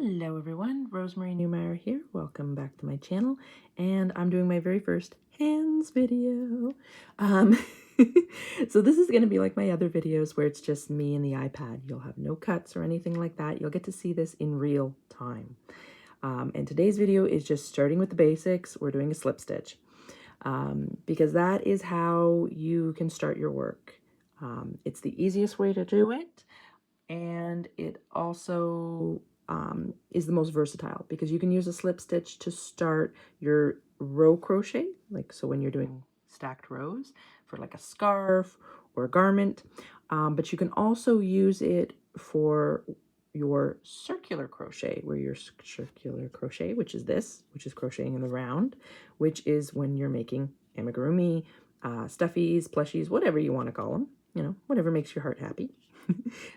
Hello everyone, Rosemary Newmeyer here. Welcome back to my channel, and I'm doing my very first hands video. Um, so this is going to be like my other videos where it's just me and the iPad. You'll have no cuts or anything like that. You'll get to see this in real time. And today's video is just starting with the basics. We're doing a slip stitch because that is how you can start your work. It's the easiest way to do it, and it also is the most versatile because you can use a slip stitch to start your row crochet, like so when you're doing stacked rows for like a scarf or a garment, but you can also use it for your circular crochet, where your circular crochet, which is this, which is crocheting in the round, which is when you're making amigurumi, stuffies, plushies, whatever you want to call them, you know, whatever makes your heart happy.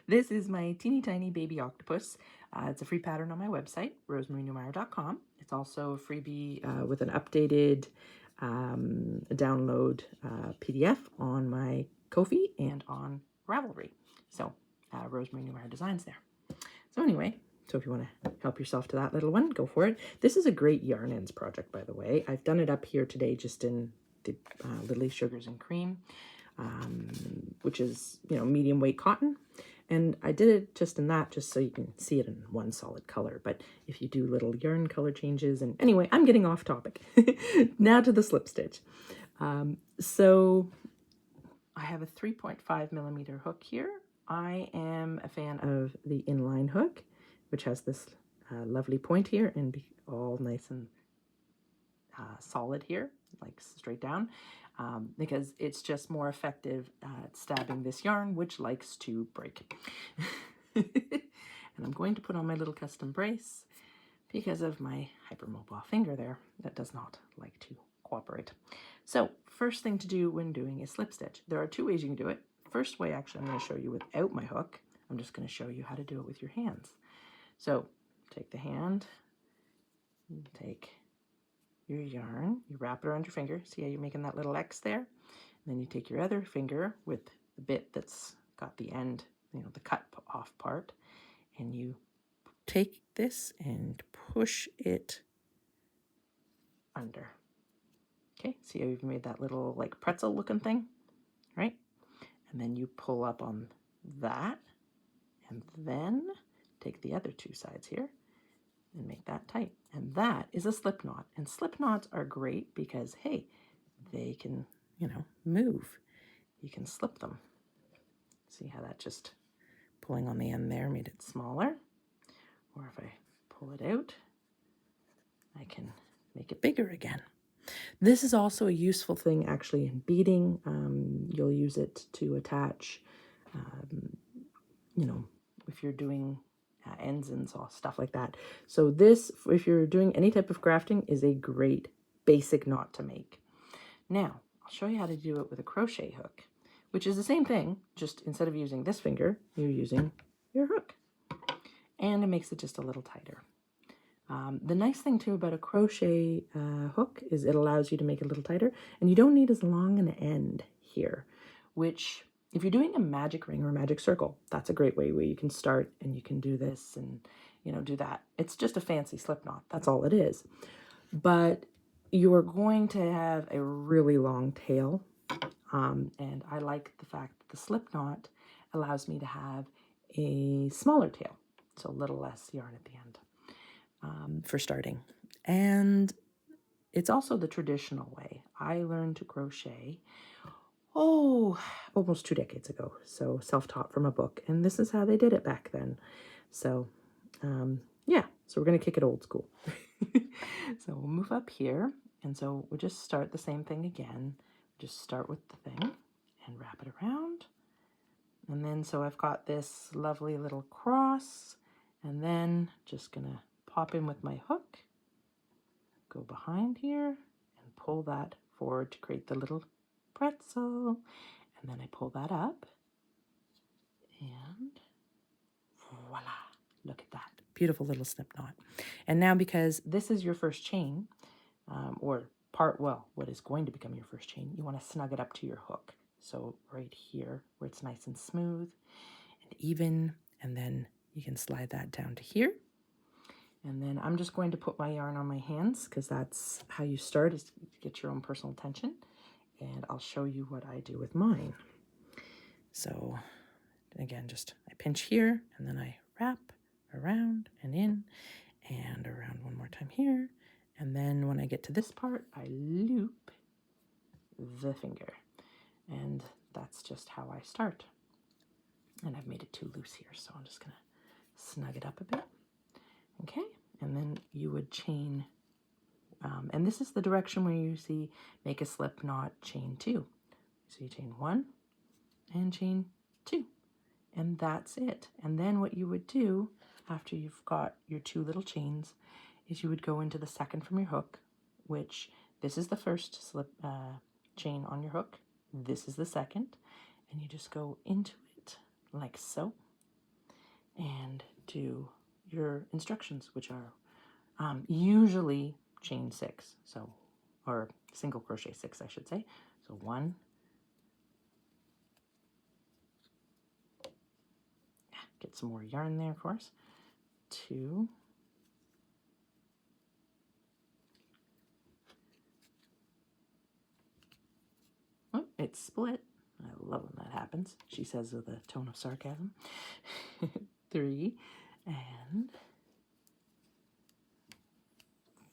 This is my teeny tiny baby octopus. It's a free pattern on my website, rosemarynewmeyer.com. It's also a freebie with an updated download PDF on my Ko-fi and on Ravelry. So Rosemary Newmeyer Designs there. So anyway, so if you want to help yourself to that little one, go for it. This is a great yarn ends project, by the way. I've done it up here today just in the Little Sugars and Cream, which is, you know, medium weight cotton. And I did it just in that, just so you can see it in one solid color. But if you do little yarn color changes, and anyway, I'm getting off topic. Now to the slip stitch. So I have a 3.5 millimeter hook here. I am a fan of the inline hook, which has this lovely point here and be all nice and solid here, like straight down, because it's just more effective at stabbing this yarn, which likes to break. And I'm going to put on my little custom brace because of my hypermobile finger there that does not like to cooperate. So first thing to do when doing a slip stitch, there are two ways you can do it. First way, actually, I'm going to show you without my hook. I'm just going to show you how to do it with your hands. So take the hand, take your yarn, you wrap it around your finger. See how you're making that little X there? And then you take your other finger with the bit that's got the end, you know, the cut off part, and you take this and push it under. Okay, see how you've made that little like pretzel looking thing, right? And then you pull up on that, and then take the other two sides here and make that tight. And that is a slip knot. And slip knots are great because, hey, they can, you know, move. You can slip them. See how that just pulling on the end there made it smaller? Or if I pull it out, I can make it bigger again. This is also a useful thing actually in beading. You'll use it to attach, you know, if you're doing ends and stuff like that. So this, if you're doing any type of crafting, is a great basic knot to make. Now, I'll show you how to do it with a crochet hook, which is the same thing, just instead of using this finger, you're using your hook. And it makes it just a little tighter. The nice thing too about a crochet hook is it allows you to make it a little tighter, and you don't need as long an end here, which if you're doing a magic ring or a magic circle, that's a great way where you can start and you can do this and, you know, do that. It's just a fancy slip knot. That's all it is. But you are going to have a really long tail. And I like the fact that the slip knot allows me to have a smaller tail. So a little less yarn at the end for starting. And it's also the traditional way. I learned to crochet almost 2 decades ago. So self-taught from a book. And this is how they did it back then. So yeah, so we're going to kick it old school. So we'll move up here. And so we'll just start the same thing again. Just start with the thing and wrap it around. And then so I've got this lovely little cross. And then just going to pop in with my hook, go behind here, and pull that forward to create the little pretzel. And then I pull that up, and voila, look at that. Beautiful little slip knot. And now because this is your first chain, what is going to become your first chain, you want to snug it up to your hook. So right here, where it's nice and smooth and even, and then you can slide that down to here. And then I'm just going to put my yarn on my hands because that's how you start, is to get your own personal attention. And I'll show you what I do with mine. So again, just I pinch here and then I wrap around and in and around one more time here. And then when I get to this part, I loop the finger. And that's just how I start. And I've made it too loose here, so I'm just gonna snug it up a bit. Okay, and then you would chain, and this is the direction where you see make a slip knot, chain 2. So you chain 1 and chain 2, and that's it. And then what you would do after you've got your 2 little chains is you would go into the second from your hook, which this is the first slip chain on your hook. This is the second, and you just go into it like so and do your instructions, which are usually chain 6, so, or single crochet 6, I should say. So 1, get some more yarn there for us, 2, oh, it's split. I love when that happens, she says with a tone of sarcasm. 3, and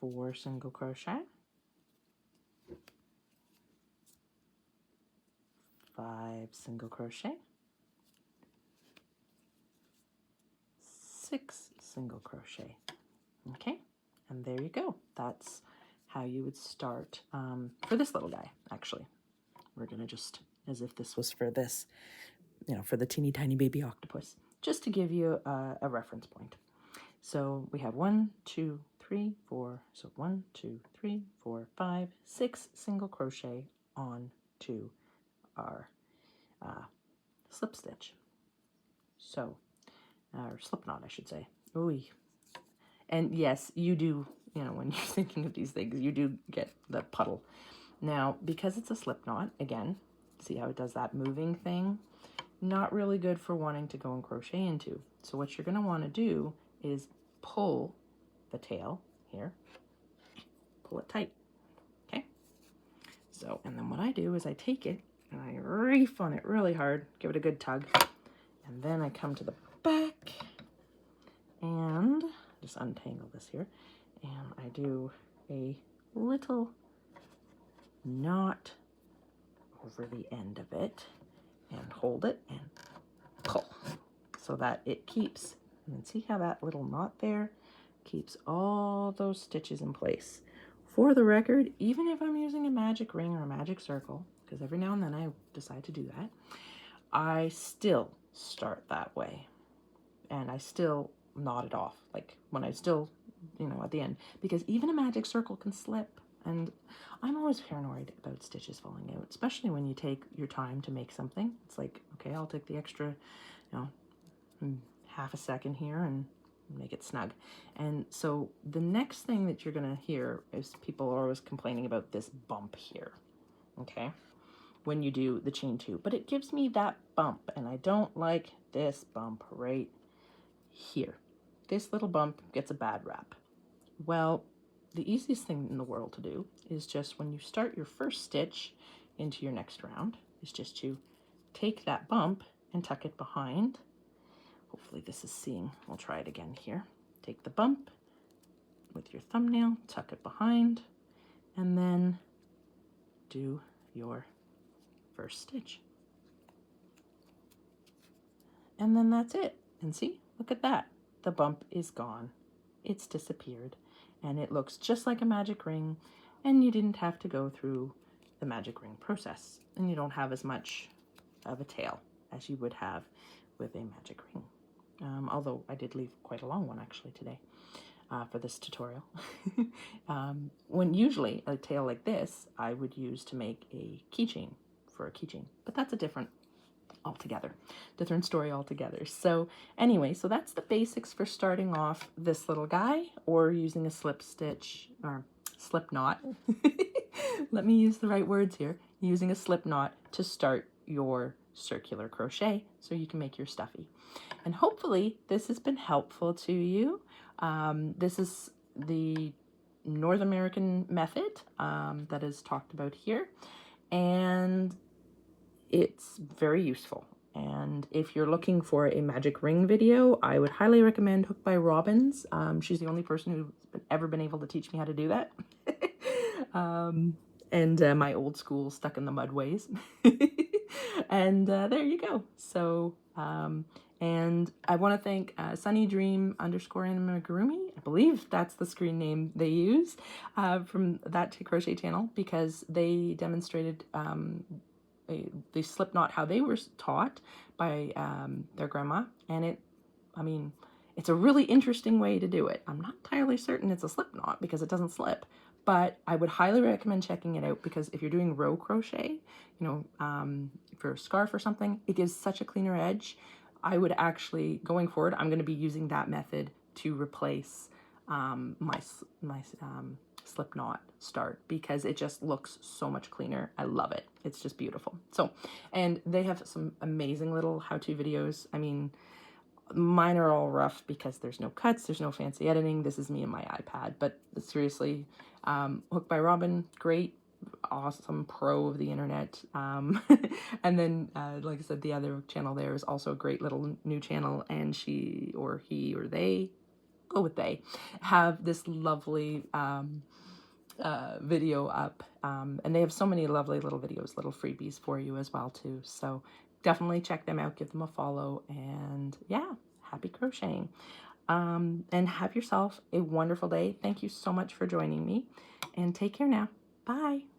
4 single crochet, 5 single crochet, 6 single crochet. Okay, and there you go. That's how you would start for this little guy. Actually, we're gonna just, as if this was for this, you know, for the teeny tiny baby octopus, just to give you a reference point. So we have 1, 2, 3, 4. So 1, 2, 3, 4, 5, 6 single crochet on to our slip stitch. So, or slip knot, I should say. Ooh. And yes, you do, you know, when you're thinking of these things, you do get the puddle. Now, because it's a slip knot, again, see how it does that moving thing? Not really good for wanting to go and crochet into. So what you're going to want to do is pull the tail here, pull it tight, okay? So, and then what I do is I take it and I reef on it really hard, give it a good tug, and then I come to the back and just untangle this here, and I do a little knot over the end of it and hold it and pull so that it keeps, and see how that little knot there keeps all those stitches in place. For the record, even if I'm using a magic ring or a magic circle, because every now and then I decide to do that, I still start that way and I still knot it off, like when I still, you know, at the end, because even a magic circle can slip. And I'm always paranoid about stitches falling out, especially when you take your time to make something. It's like, okay, I'll take the extra, you know, half a second here and make it snug. And so the next thing that you're gonna hear is people are always complaining about this bump here, okay, when you do the chain 2. But it gives me that bump, and I don't like this bump right here. This little bump gets a bad rap. Well, the easiest thing in the world to do is just when you start your first stitch into your next round is just to take that bump and tuck it behind. Hopefully this is seeing. We'll try it again here. Take the bump with your thumbnail, tuck it behind, and then do your first stitch. And then that's it. And see, look at that. The bump is gone. It's disappeared. And it looks just like a magic ring, and you didn't have to go through the magic ring process, and you don't have as much of a tail as you would have with a magic ring. Although I did leave quite a long one actually today for this tutorial. When usually a tail like this I would use to make a keychain for a keychain, but that's a different story altogether. So anyway, so that's the basics for starting off this little guy, or using a slip stitch or slip knot. Let me use the right words here. Using a slip knot to start your circular crochet so you can make your stuffy. And hopefully this has been helpful to you. This is the North American method that is talked about here, and it's very useful. And if you're looking for a magic ring video, I would highly recommend Hook by Robins. She's the only person who's ever been able to teach me how to do that. And my old school stuck in the mud ways. And there you go. So, and I want to thank sunnydream_amigurumi. I believe that's the screen name they use from that crochet channel, because they demonstrated the slip knot how they were taught by their grandma, and it's a really interesting way to do it. I'm not entirely certain it's a slip knot because it doesn't slip, but I would highly recommend checking it out, because if you're doing row crochet, for a scarf or something, it gives such a cleaner edge. I would actually, going forward, I'm going to be using that method to replace my slip knot start, because it just looks so much cleaner. I love it. It's just beautiful. So, and they have some amazing little how-to videos. I mean, mine are all rough because there's no cuts, there's no fancy editing. This is me and my iPad, but seriously, Hook by Robin, great, awesome pro of the internet. And then, like I said, the other channel there is also a great little new channel, and she or he or they, go with they, have this lovely video up, and they have so many lovely little videos, little freebies for you as well too. So definitely check them out, give them a follow, and yeah, happy crocheting. And have yourself a wonderful day. Thank you so much for joining me, and take care now. Bye.